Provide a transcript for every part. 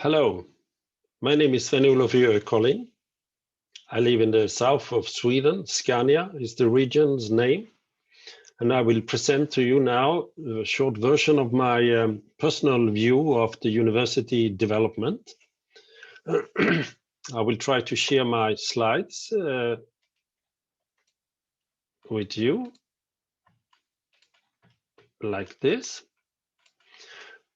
Hello, my name is Sven Olof Collin. I live in the south of Sweden. Scania is the region's name. And I will present to you now a short version of my personal view of the university development. I will try to share my slides with you like this.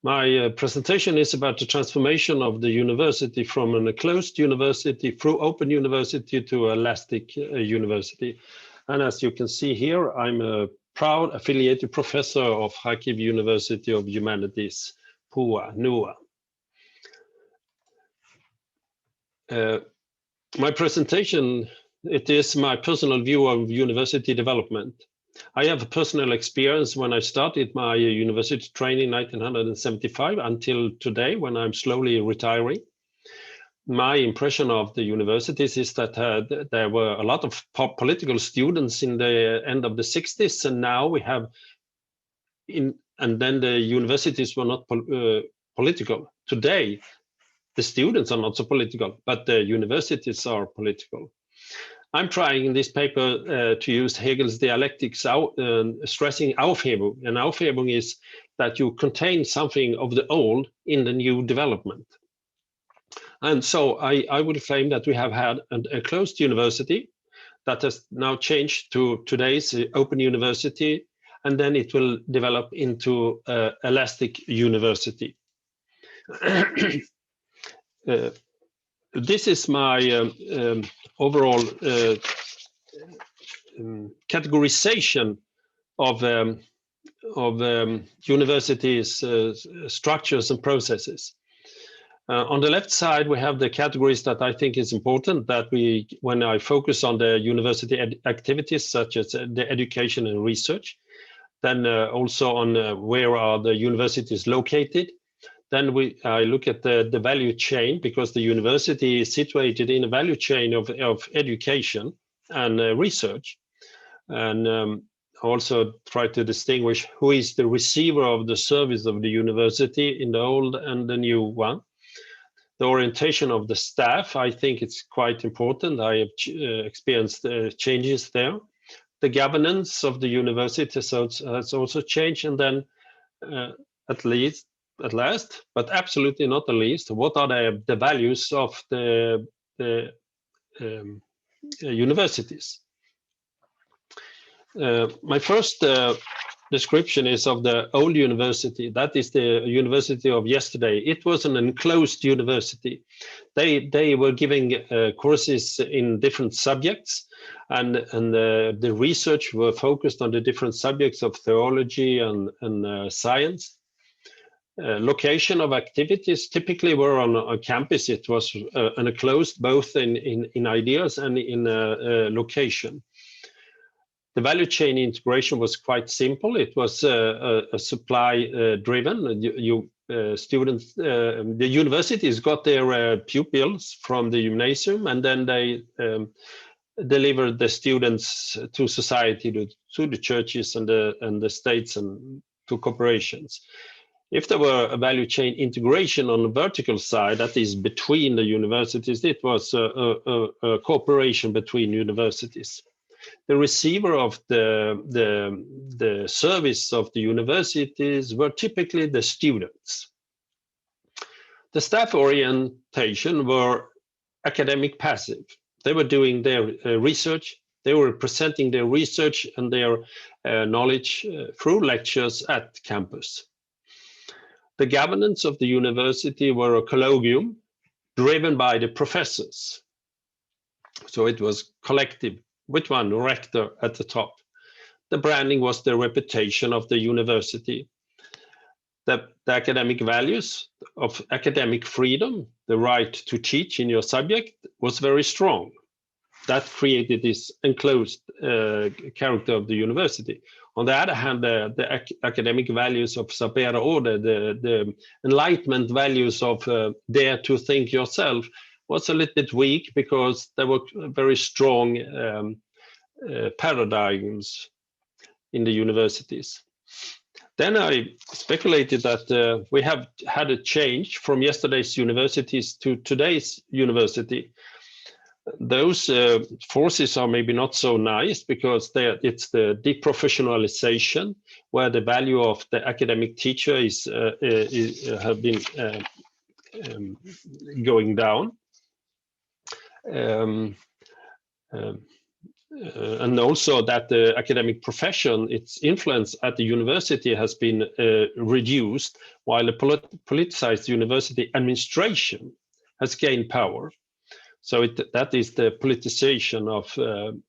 My presentation is about the transformation of the university from a closed university through open university to elastic university. And as you can see here, I'm a proud affiliated professor of Kharkiv University of Humanities, PUA, NUA. My presentation, it is my personal view of university development. I have a personal experience when I started my university training in 1975 until today, when I'm slowly retiring. My impression of the universities is that there were a lot of political students in the end of the 60s, and now we have, and then the universities were not political. Today, the students are not so political, but the universities are political. I'm trying in this paper to use Hegel's dialectics, stressing Aufhebung. And Aufhebung is that you contain something of the old in the new development. And so I would claim that we have had a closed university that has now changed to today's open university, and then it will develop into elastic university. This is my overall categorization of universities' structures and processes. On the left side, we have the categories that I think is important, that when I focus on the university activities, such as the education and research, then also on where are the universities located. Then I look at the value chain, because the university is situated in a value chain of education and research. And also try to distinguish who is the receiver of the service of the university in the old and the new one. The orientation of the staff, I think it's quite important. I have experienced changes there. The governance of the university has also changed. And then at last, but absolutely not the least, what are the values of the universities? My first description is of the old university. That is the university of yesterday. It was an enclosed university. They were giving courses in different subjects, and the research were focused on the different subjects of theology and science. Location of activities typically were on a campus. It was enclosed both in ideas and in location. The value chain integration was quite simple. It was a supply driven. Students, the universities got their pupils from the gymnasium, and then they delivered the students to society, to the churches and the states, and to corporations. If there were a value chain integration on the vertical side, that is between the universities, it was a cooperation between universities. The receiver of the service of the universities were typically the students. The staff orientation were academic passive. They were doing their research. They were presenting their research and their knowledge through lectures at campus. The governance of the university were a colloquium driven by the professors. So it was collective, with one rector at the top. The branding was the reputation of the university. The academic values of academic freedom, the right to teach in your subject, was very strong. That created this enclosed character of the university. On the other hand, the academic values of sapere aude, the enlightenment values of dare to think yourself, was a little bit weak, because there were very strong paradigms in the universities. Then I speculated that we have had a change from yesterday's universities to today's university. Those forces are maybe not so nice because it's the deprofessionalization, where the value of the academic teacher have been going down. And also that the academic profession, its influence at the university has been reduced, while the politicized university administration has gained power. So that is the politicization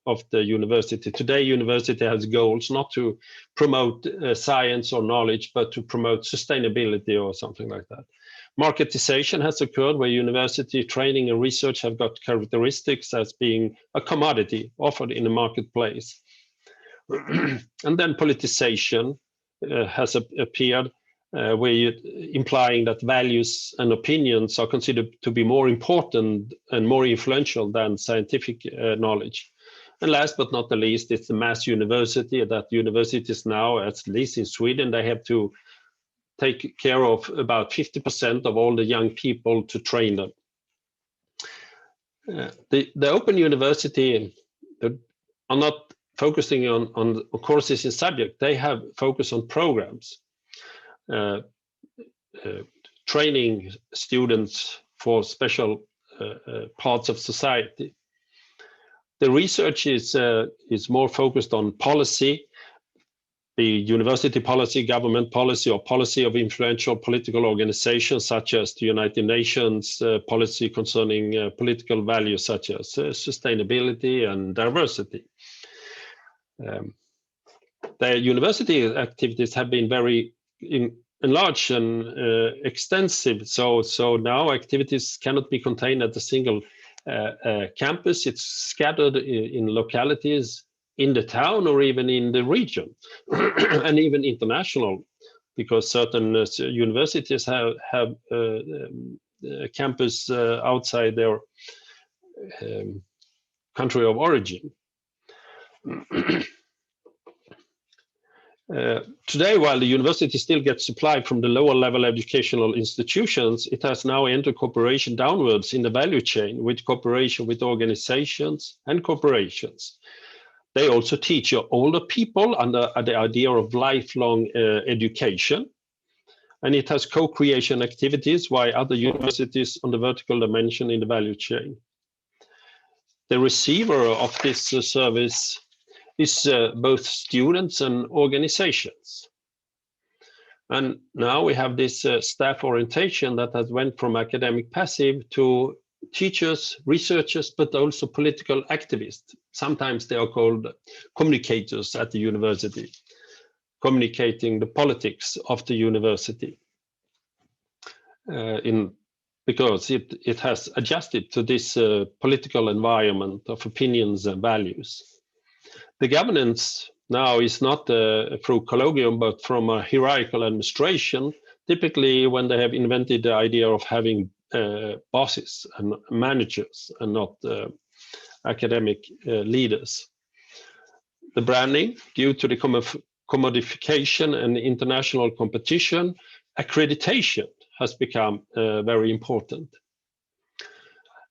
of the university. Today, university has goals not to promote science or knowledge, but to promote sustainability or something like that. Marketization has occurred, where university training and research have got characteristics as being a commodity offered in the marketplace. And then politicization has appeared, implying that values and opinions are considered to be more important and more influential than scientific knowledge. And last but not the least, it's the mass university, that universities now, at least in Sweden, they have to take care of about 50% of all the young people to train them. The open university are not focusing on courses in subject. They have focus on programs, training students for special parts of society. The research is more focused on policy, the university policy, government policy, or policy of influential political organizations such as the United Nations, policy concerning political values such as sustainability and diversity. The university activities have been very enlarged and extensive, so now activities cannot be contained at a single campus. It's scattered in localities in the town or even in the region, and even international, because certain universities have a campus outside their country of origin. Today, while the university still gets supply from the lower level educational institutions, it has now entered cooperation downwards in the value chain, with cooperation with organizations and corporations. They also teach older people under the idea of lifelong education. And it has co-creation activities while other universities on the vertical dimension in the value chain. The receiver of this service is both students and organizations. And now we have this staff orientation that has went from academic passive to teachers, researchers, but also political activists. Sometimes they are called communicators at the university, communicating the politics of the university, because it has adjusted to this political environment of opinions and values. The governance now is not through colloquium, but from a hierarchical administration, typically when they have invented the idea of having bosses and managers and not academic leaders. The branding, due to the commodification and international competition, accreditation has become very important.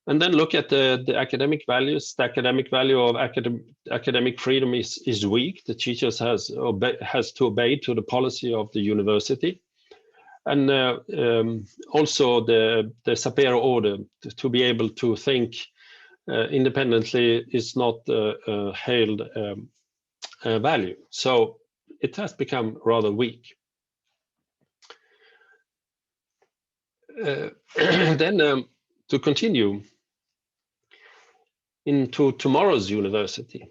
And then look at the academic values. The academic value of academic freedom is weak. The teachers has to obey to the policy of the university. And also the Sapere order, to be able to think independently, is not hailed value. So it has become rather weak. Then to continue into tomorrow's university.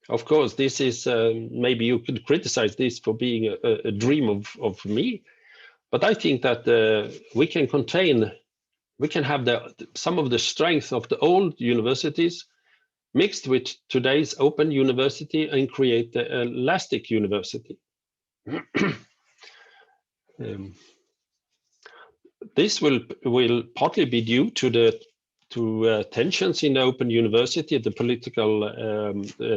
Of course, this is, maybe you could criticize this for being a dream of me, but I think that we can have some of the strength of the old universities mixed with today's open university and create the elastic university. This will partly be due to the tensions in the open university, the political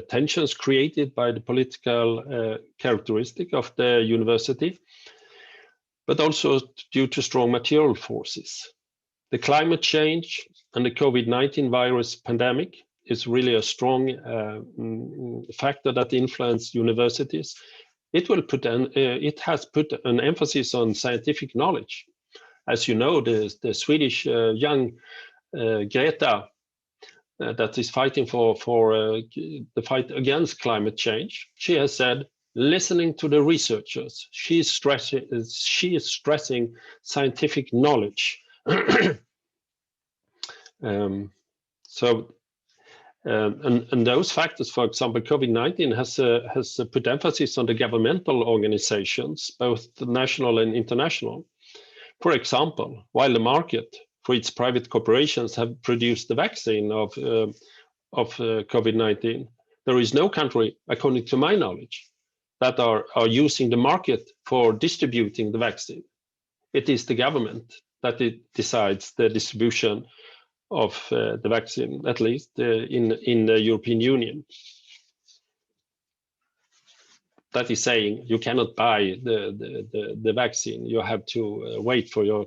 tensions created by the political characteristic of the university, but also due to strong material forces. The climate change and the COVID-19 virus pandemic is really a strong factor that influenced universities. It has put an emphasis on scientific knowledge. As you know, the Swedish young Greta that is fighting for the fight against climate change, she has said, listening to the researchers, she is stressing scientific knowledge. And those factors, for example, COVID-19 has put emphasis on the governmental organizations, both national and international. For example, while the market for its private corporations have produced the vaccine of COVID-19, there is no country, according to my knowledge, that are using the market for distributing the vaccine. It is the government that it decides the distribution of the vaccine, at least in the European Union. That is saying you cannot buy the vaccine. You have to wait for your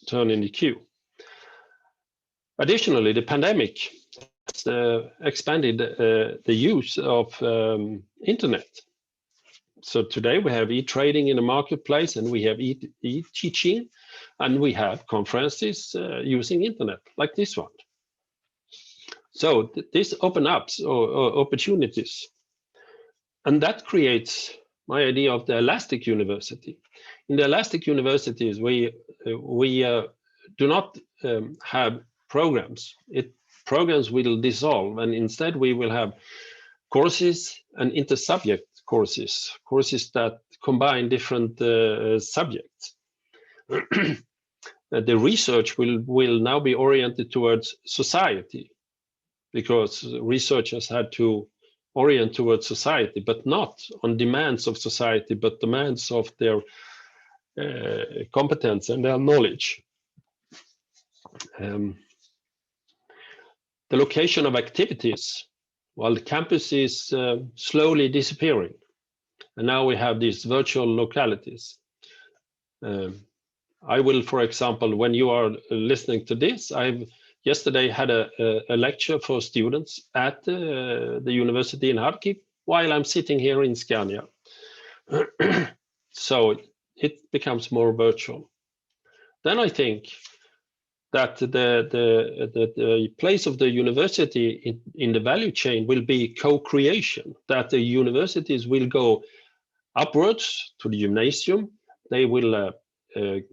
turn in the queue. Additionally, the pandemic has expanded the use of internet. So today we have e-trading in the marketplace, and we have e-teaching, and we have conferences using internet like this one. So this opens up opportunities, and that creates my idea of the elastic university. In the elastic universities, we do not have programs. Programs will dissolve, and instead we will have courses and inter-subject courses that combine different subjects. The research will now be oriented towards society, because researchers had to orient towards society, but not on demands of society, but demands of their competence and their knowledge. The location of activities, while the campus is slowly disappearing, and now we have these virtual localities. I will, for example, when you are listening to this, I've yesterday had a lecture for students at the university in Kharkiv while I'm sitting here in Scania. So it becomes more virtual. Then I think that the place of the university in the value chain will be co-creation, that the universities will go upwards to the gymnasium. They will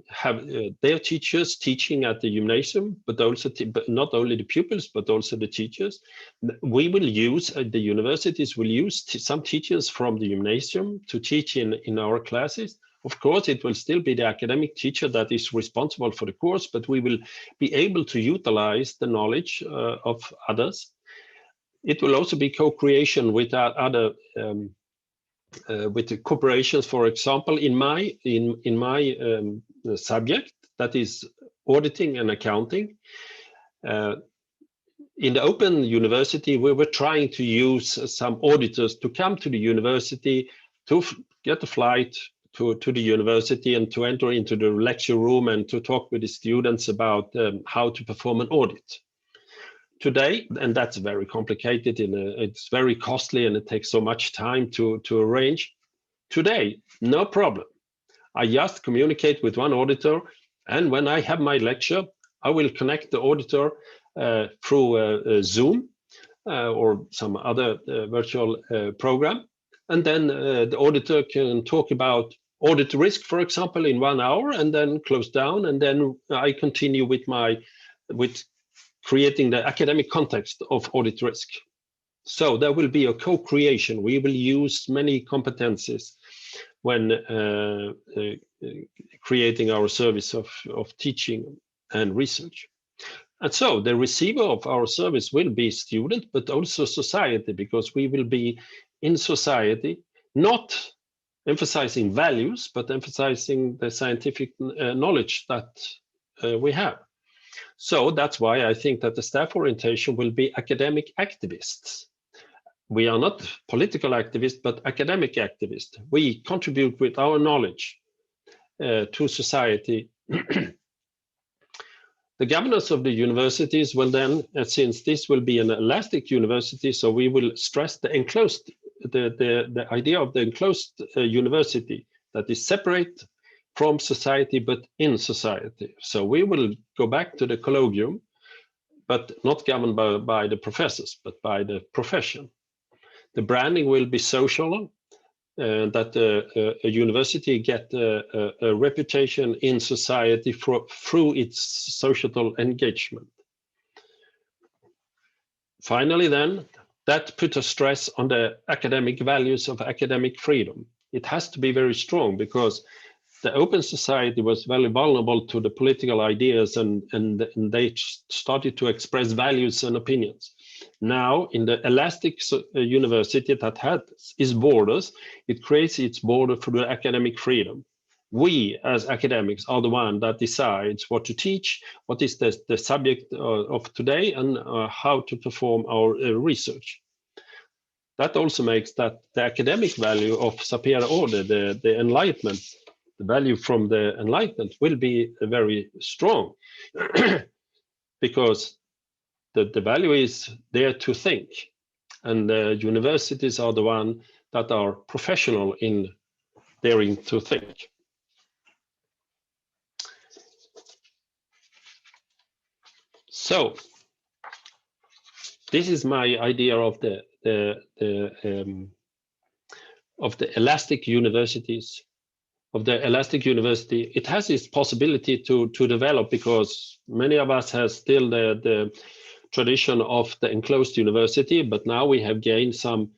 have their teachers teaching at the gymnasium, but also not only the pupils, but also the teachers. We will use, the universities will use some teachers from the gymnasium to teach in our classes. Of course, it will still be the academic teacher that is responsible for the course, but we will be able to utilize the knowledge of others. It will also be co-creation with other with the corporations. For example, in my subject, that is auditing and accounting. In the Open University, we were trying to use some auditors to come to the university to get a flight to the university and to enter into the lecture room and to talk with the students about how to perform an audit. Today, and that's very complicated, and it's very costly, and it takes so much time to arrange. Today, no problem. I just communicate with one auditor, and when I have my lecture, I will connect the auditor through Zoom or some other virtual program. And then the auditor can talk about audit risk, for example, in 1 hour, and then close down. And then I continue with creating the academic context of audit risk. So there will be a co-creation. We will use many competencies when creating our service of teaching and research. And so the receiver of our service will be student, but also society, because we will be in society, not emphasizing values, but emphasizing the scientific knowledge that we have. So that's why I think that the staff orientation will be academic activists. We are not political activists, but academic activists. We contribute with our knowledge to society. The governors of the universities will then, since this will be an elastic university, so we will stress the enclosed, the idea of the enclosed university that is separate from society, but in society. So we will go back to the colloquium, but not governed by the professors, but by the profession. The branding will be social, that a university get a reputation in society through its social engagement. Finally, then, that put a stress on the academic values of academic freedom. It has to be very strong because the open society was very vulnerable to the political ideas and they started to express values and opinions. Now, in the elastic university that has its borders, it creates its border for the academic freedom. We, as academics, are the one that decides what to teach, what is the subject of today, and how to perform our research. That also makes that the academic value of superior order, the enlightenment, the value from the enlightenment will be very strong because the value is there to think, and the universities are the one that are professional in daring to think. So this is my idea of the elastic universities. Of the elastic university, it has its possibility to develop because many of us have still the tradition of the enclosed university, but now we have gained some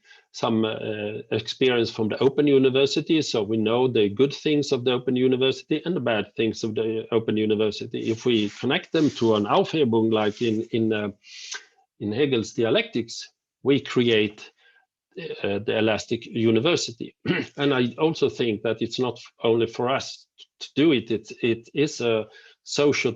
experience from the open university, so we know the good things of the open university and the bad things of the open university. If we connect them to an Aufhebung, like in Hegel's dialectics, we create the elastic university. And I also think that it's not only for us to do it, it is a social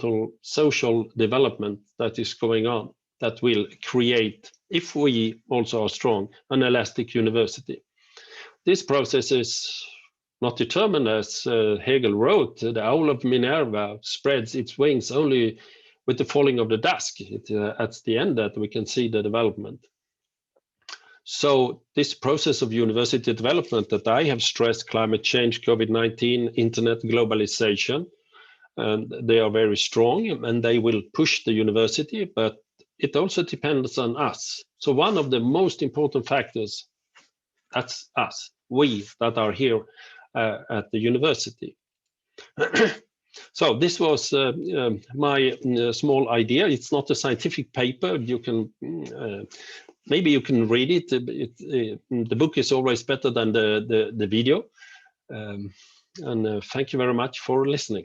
development that is going on that will create, if we also are strong, an elastic university. This process is not determined, as Hegel wrote, the owl of Minerva spreads its wings only with the falling of the dusk. At the end that we can see the development. So this process of university development that I have stressed, climate change, COVID-19, internet, globalization, and they are very strong and they will push the university, but it also depends on us. So one of the most important factors, that's us, we that are here at the university. So this was my small idea. It's not a scientific paper. You can maybe you can read it. The book is always better than the video. And thank you very much for listening.